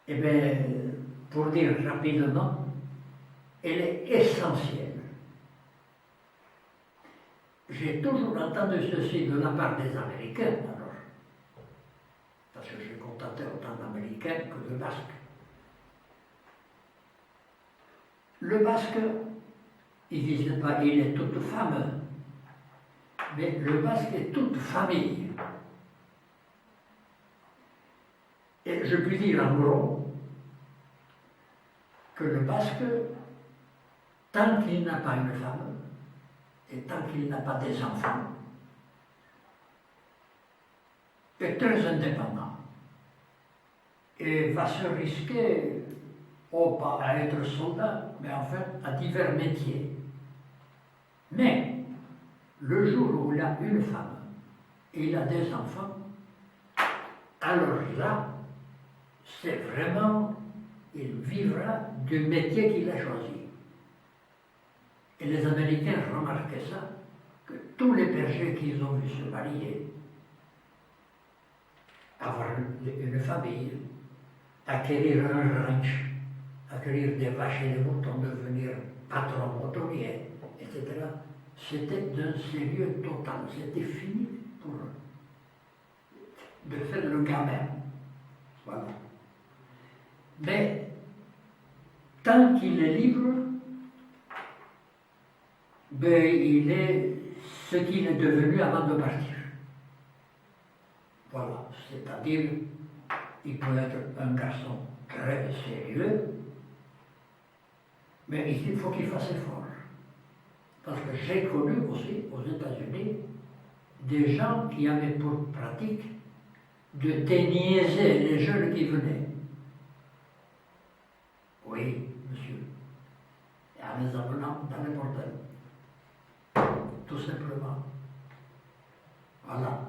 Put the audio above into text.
Eh bien, pour dire rapidement, elle est essentielle. J'ai toujours entendu ceci de la part des Américains, alors, parce que j'ai contacté autant d'Américains que de Basques. Le Basque, il ne disait pas il est toute femme, mais le Basque est toute famille. Et je puis dire en gros que le Basque, tant qu'il n'a pas une femme, et tant qu'il n'a pas des enfants, est très indépendant et va se risquer, oh, pas à être soldat, mais en fait à divers métiers. Mais le jour où il a une femme et il a des enfants, alors là, c'est vraiment, il vivra du métier qu'il a choisi. Et les Américains remarquaient ça, que tous les bergers qu'ils ont vu se marier, avoir une famille, acquérir un ranch, acquérir des vaches et des moutons, devenir patron hôtelier, etc., c'était d'un sérieux total. C'était fini pour eux de faire le gamin. Voilà. Mais tant qu'il est libre, ben, il est ce qu'il est devenu avant de partir. Voilà, c'est-à-dire, il peut être un garçon très sérieux, mais il faut qu'il fasse effort. Parce que j'ai connu aussi aux États-Unis des gens qui avaient pour pratique de déniaiser les jeunes qui venaient. Oui, monsieur. Et en les amenant dans les bordels. Tout simplement. Voilà.